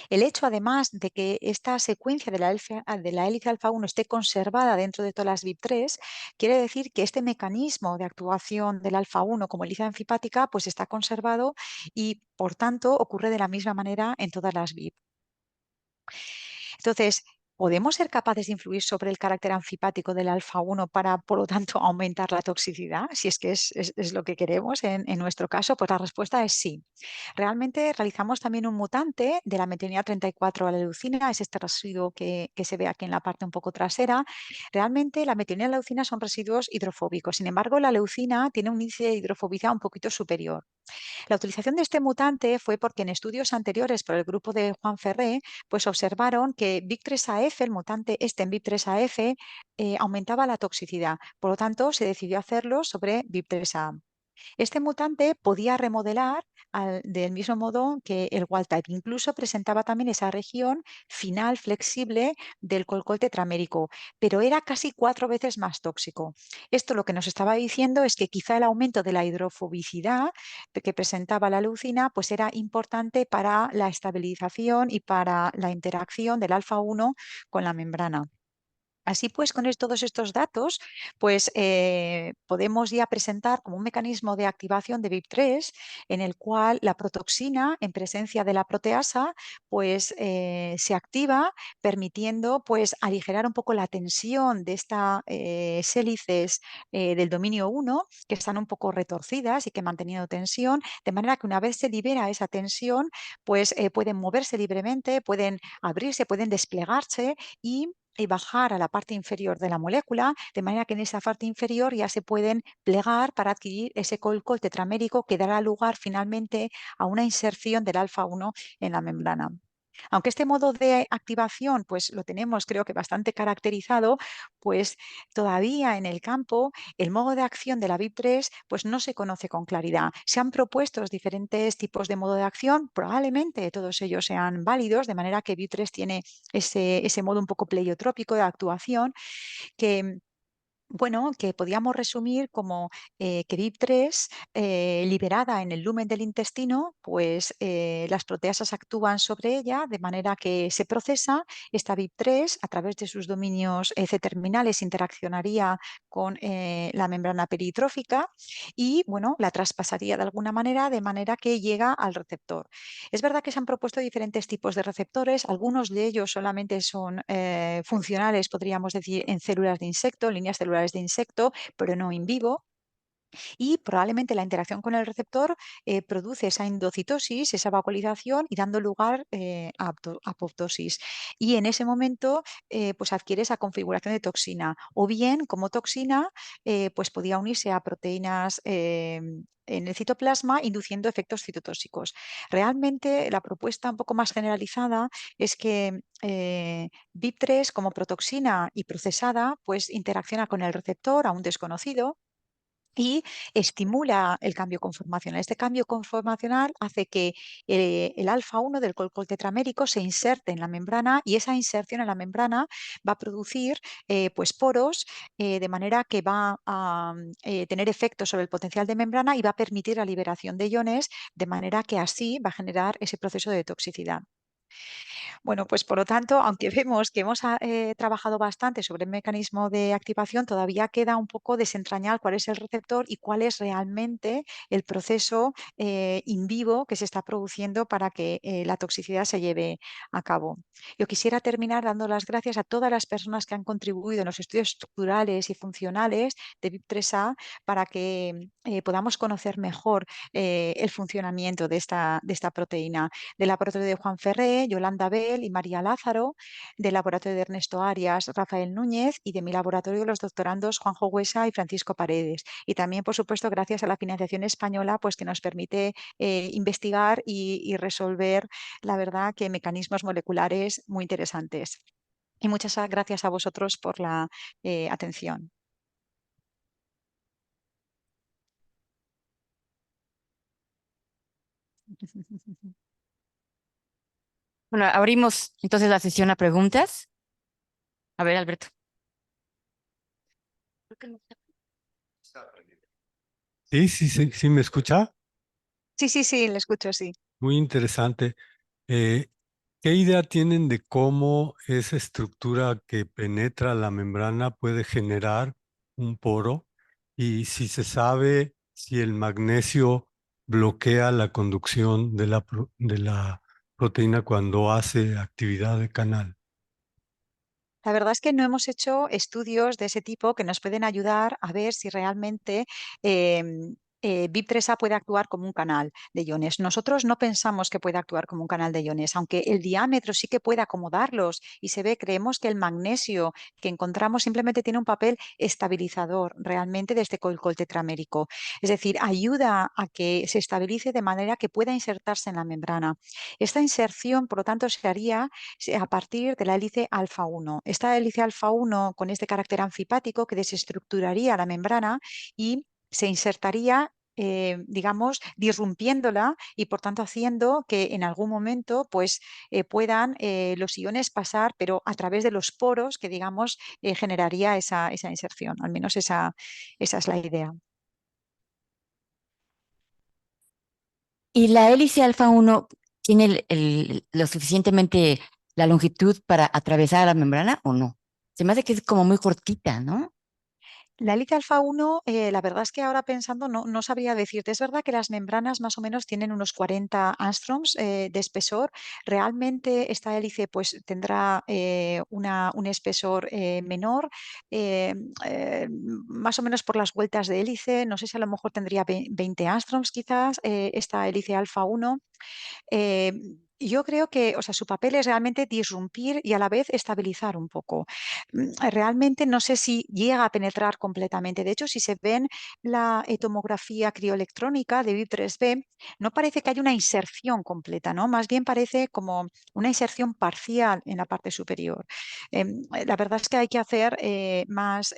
Speaker 2: El hecho, además, de que esta secuencia de la hélice alfa 1 esté conservada dentro de todas las VIP3, quiere decir que este mecanismo de actuación del alfa 1 como hélice anfipática pues está conservado y, por tanto, ocurre de la misma manera en todas las VIP. Entonces, ¿podemos ser capaces de influir sobre el carácter anfipático del alfa 1 para, por lo tanto, aumentar la toxicidad? Si es que es lo que queremos en nuestro caso, pues la respuesta es sí. Realmente realizamos también un mutante de la metionina 34 a la leucina, es este residuo que se ve aquí en la parte un poco trasera. Realmente la metionina y la leucina son residuos hidrofóbicos, sin embargo, la leucina tiene un índice de hidrofobicidad un poquito superior. La utilización de este mutante fue porque en estudios anteriores por el grupo de Juan Ferré, pues observaron que BIP3AF, el mutante este en BIP3AF, aumentaba la toxicidad. Por lo tanto, se decidió hacerlo sobre BIP3A. Este mutante podía remodelar del mismo modo que el wild type. Incluso presentaba también esa región final flexible del colcol tetramérico, pero era casi 4 veces más tóxico. Esto lo que nos estaba diciendo es que quizá el aumento de la hidrofobicidad que presentaba la leucina pues era importante para la estabilización y para la interacción del alfa 1 con la membrana. Así pues, con todos estos datos, pues podemos ya presentar como un mecanismo de activación de VIP3 en el cual la protoxina en presencia de la proteasa pues se activa, permitiendo pues aligerar un poco la tensión de estas hélices del dominio 1 que están un poco retorcidas y que manteniendo tensión, de manera que una vez se libera esa tensión, pues pueden moverse libremente, pueden abrirse, pueden desplegarse y bajar a la parte inferior de la molécula, de manera que en esa parte inferior ya se pueden plegar para adquirir ese colcol tetramérico que dará lugar finalmente a una inserción del alfa 1 en la membrana. Aunque este modo de activación pues lo tenemos creo que bastante caracterizado, pues todavía en el campo el modo de acción de la VIP3 pues no se conoce con claridad. Se han propuesto diferentes tipos de modo de acción, probablemente todos ellos sean válidos, de manera que VIP3 tiene ese modo un poco pleiotrópico de actuación que bueno, que podíamos resumir como que BIP3, liberada en el lumen del intestino, pues las proteasas actúan sobre ella de manera que se procesa. Esta BIP3, a través de sus dominios C-terminales, interaccionaría con la membrana peritrófica y, bueno, la traspasaría de manera que llega al receptor. Es verdad que se han propuesto diferentes tipos de receptores, algunos de ellos solamente son funcionales, podríamos decir, en células de insecto, en líneas celulares de insecto, pero no in vivo. Y probablemente la interacción con el receptor produce esa endocitosis, esa vacuolización y dando lugar a apoptosis. Y en ese momento pues adquiere esa configuración de toxina. O bien, como toxina, pues podía unirse a proteínas en el citoplasma induciendo efectos citotóxicos. Realmente la propuesta un poco más generalizada es que BIP3 como protoxina y procesada pues interacciona con el receptor aún desconocido y estimula el cambio conformacional. Este cambio conformacional hace que el alfa 1 del colcol tetramérico se inserte en la membrana y esa inserción en la membrana va a producir pues poros de manera que va a tener efecto sobre el potencial de membrana y va a permitir la liberación de iones de manera que así va a generar ese proceso de toxicidad. Bueno, pues por lo tanto, aunque vemos que hemos trabajado bastante sobre el mecanismo de activación, todavía queda un poco desentrañar cuál es el receptor y cuál es realmente el proceso in vivo que se está produciendo para que la toxicidad se lleve a cabo. Yo quisiera terminar dando las gracias a todas las personas que han contribuido en los estudios estructurales y funcionales de BIP3A para que podamos conocer mejor el funcionamiento de esta proteína. Del laboratorio de Juan Ferré, Yolanda B Rafael y María Lázaro, del laboratorio de Ernesto Arias, Rafael Núñez, y de mi laboratorio los doctorandos Juanjo Huesa y Francisco Paredes. Y también, por supuesto, gracias a la financiación española, pues que nos permite investigar y resolver, la verdad, que mecanismos moleculares muy interesantes. Y muchas gracias a vosotros por la atención.
Speaker 1: Bueno, abrimos entonces la sesión a preguntas. A ver, Alberto.
Speaker 3: Sí, sí, sí, sí, ¿me escucha?
Speaker 2: Sí, sí, sí, le escucho, sí.
Speaker 3: Muy interesante. Eh, ¿Qué idea tienen de cómo esa estructura que penetra la membrana puede generar un poro? Y si se sabe si el magnesio bloquea la conducción de de la proteína cuando hace actividad de canal.
Speaker 2: La verdad es que no hemos hecho estudios de ese tipo que nos pueden ayudar a ver si realmente BIP3A puede actuar como un canal de iones. Nosotros no pensamos que pueda actuar como un canal de iones, aunque el diámetro sí que puede acomodarlos y se ve, creemos que el magnesio que encontramos simplemente tiene un papel estabilizador realmente de este coilcol tetramérico. Es decir, ayuda a que se estabilice de manera que pueda insertarse en la membrana. Esta inserción, por lo tanto, se haría a partir de la hélice alfa 1. Esta hélice alfa 1 con este carácter anfipático que desestructuraría la membrana y se insertaría, digamos, disrumpiéndola y por tanto haciendo que en algún momento pues, puedan los iones pasar, pero a través de los poros que, digamos, generaría esa inserción. Al menos esa es la idea.
Speaker 1: ¿Y la hélice alfa 1 tiene lo suficientemente la longitud para atravesar la membrana o no? Se me hace que es como muy cortita, ¿no?
Speaker 2: La hélice alfa 1, la verdad es que ahora pensando no sabría decirte. Es verdad que las membranas más o menos tienen unos 40 angstroms de espesor. Realmente esta hélice pues tendrá un espesor menor, más o menos por las vueltas de hélice. No sé si a lo mejor tendría 20 angstroms quizás esta hélice alfa 1. Eh, yo creo que, o sea, su papel es realmente disrumpir y a la vez estabilizar un poco. Realmente no sé si llega a penetrar completamente. De hecho, si se ven la tomografía crioelectrónica de BIP3B, no parece que haya una inserción completa, ¿no? Más bien parece como una inserción parcial en la parte superior. La verdad es que hay que hacer más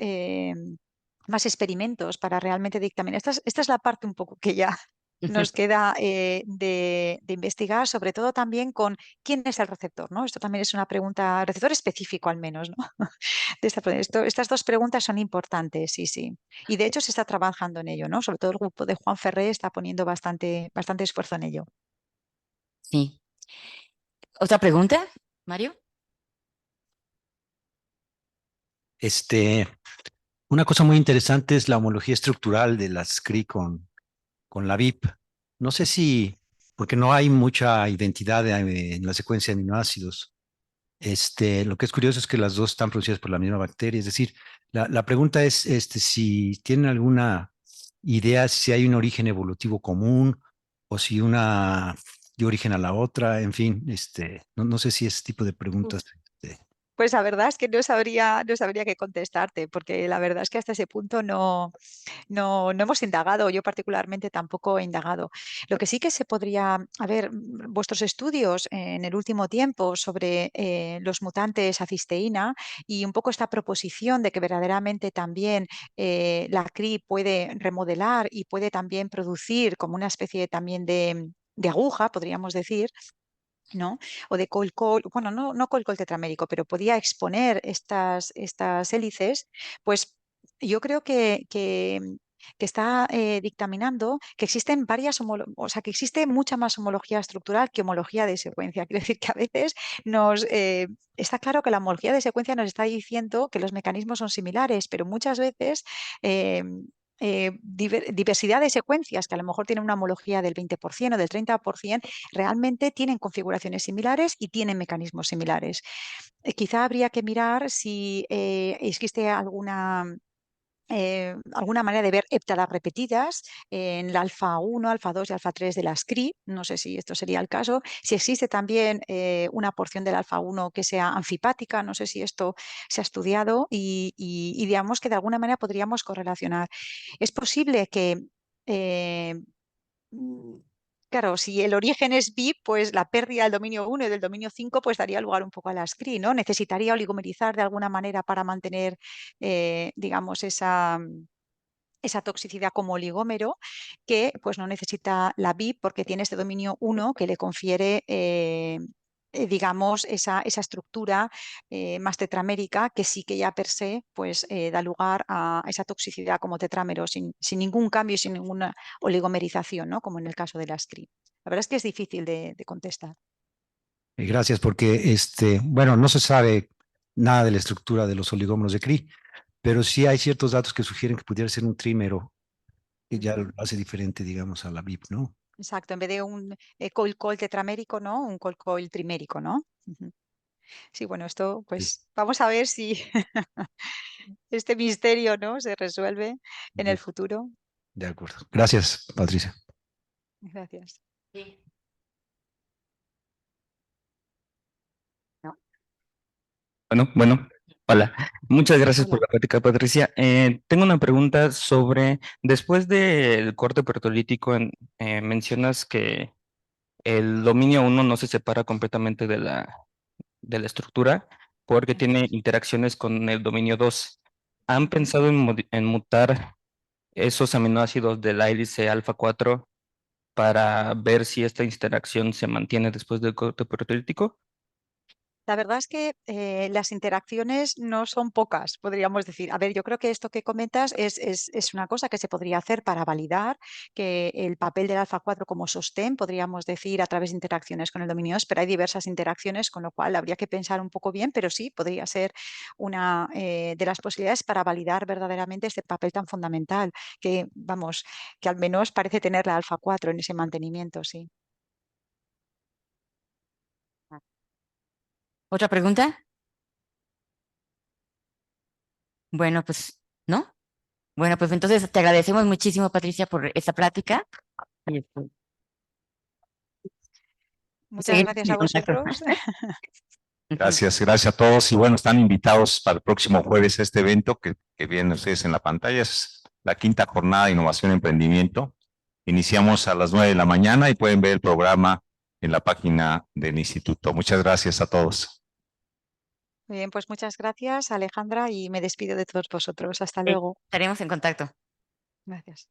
Speaker 2: experimentos para realmente dictaminar. Esta es la parte un poco que ya nos queda de investigar, sobre todo también con quién es el receptor, ¿no? Esto también es una pregunta, receptor específico al menos, ¿no? Estas dos preguntas son importantes, sí, sí. Y de hecho se está trabajando en ello, ¿no? Sobre todo el grupo de Juan Ferré está poniendo bastante esfuerzo en ello.
Speaker 1: Sí. ¿Otra pregunta, Mario?
Speaker 4: Este, una cosa muy interesante es la homología estructural de las CRI con la VIP. No sé si, porque no hay mucha identidad en la secuencia de aminoácidos. Lo que es curioso es que las dos están producidas por la misma bacteria. Es decir, la pregunta es si tienen alguna idea si hay un origen evolutivo común o si una dio origen a la otra. En fin, no sé si ese tipo de preguntas.
Speaker 2: Pues la verdad es que no sabría qué contestarte, porque la verdad es que hasta ese punto no hemos indagado, yo particularmente tampoco he indagado. Lo que sí que se podría, a ver, vuestros estudios en el último tiempo sobre los mutantes a cisteína y un poco esta proposición de que verdaderamente también la CRI puede remodelar y puede también producir como una especie también de aguja, podríamos decir, ¿no? O de colcol, bueno, no colcol tetramérico, pero podía exponer estas hélices, pues yo creo que está dictaminando que existen o sea, que existe mucha más homología estructural que homología de secuencia. Quiero decir que a veces está claro que la homología de secuencia nos está diciendo que los mecanismos son similares, pero muchas veces eh, diversidad de secuencias que a lo mejor tienen una homología del 20% o del 30%, realmente tienen configuraciones similares y tienen mecanismos similares. Quizá habría que mirar si existe alguna manera de ver heptadas repetidas en la alfa 1, alfa 2 y alfa 3 de las CRI. No sé si esto sería el caso. Si existe también una porción del alfa 1 que sea anfipática, no sé si esto se ha estudiado y digamos que de alguna manera podríamos correlacionar. Es posible que claro, si el origen es VIP, pues la pérdida del dominio 1 y del dominio 5 pues daría lugar un poco a las CRI, ¿no? Necesitaría oligomerizar de alguna manera para mantener, digamos, esa toxicidad como oligómero, que pues no necesita la VIP porque tiene este dominio 1 que le confiere, digamos, esa estructura más tetramérica que sí que ya per se pues, da lugar a esa toxicidad como tetrámero sin ningún cambio y sin ninguna oligomerización, ¿no? Como en el caso de la CRI. La verdad es que es difícil de contestar.
Speaker 4: Gracias, porque bueno, no se sabe nada de la estructura de los oligómeros de Cri, pero sí hay ciertos datos que sugieren que pudiera ser un trímero, que ya lo hace diferente, digamos, a la VIP, ¿no?
Speaker 2: Exacto, en vez de un coil tetramérico, ¿no? Un coil trimérico, ¿no? Ujú. Sí, bueno, esto
Speaker 4: Sí,
Speaker 2: pues vamos a ver si este misterio, ¿no? se resuelve en el
Speaker 4: ujú,
Speaker 2: futuro.
Speaker 4: de acuerdo. Gracias, Patricia.
Speaker 2: Gracias.
Speaker 1: Sí. No.
Speaker 5: Bueno, hola. Muchas gracias por
Speaker 1: Hola.
Speaker 5: la plática, Patricia. Tengo una pregunta sobre, después del corte proteolítico, mencionas que el dominio 1 no se separa completamente de la estructura porque tiene interacciones con el dominio 2. ¿Han pensado en mutar esos aminoácidos del hélice alfa 4 para ver si esta interacción se mantiene después del corte proteolítico?
Speaker 2: La verdad es que las interacciones no son pocas, podríamos decir. A ver, yo creo que esto que comentas es una cosa que se podría hacer para validar que el papel del alfa 4 como sostén, podríamos decir, a través de interacciones con el dominio 2, pero hay diversas interacciones, con lo cual habría que pensar un poco bien, pero sí, podría ser una de las posibilidades para validar verdaderamente este papel tan fundamental, que, vamos, que al menos parece tener la alfa 4 en ese mantenimiento, sí.
Speaker 1: ¿Otra pregunta? Bueno, pues, ¿no? Bueno, pues entonces te agradecemos muchísimo, Patricia, por esta plática. Y
Speaker 2: Muchas
Speaker 1: seguimos
Speaker 2: gracias
Speaker 1: en
Speaker 2: a
Speaker 1: contacto.
Speaker 2: vosotros.
Speaker 6: Gracias, gracias a todos. Y bueno, están invitados para el próximo jueves a este evento que vienen ustedes en la pantalla. Es la quinta jornada de innovación y emprendimiento. Iniciamos a las 9 de la mañana y pueden ver el programa en la página del instituto. Muchas gracias a todos.
Speaker 2: Muy bien, pues muchas gracias, Alejandra, y me despido de todos vosotros. Hasta luego.
Speaker 1: Estaremos en contacto.
Speaker 2: Gracias.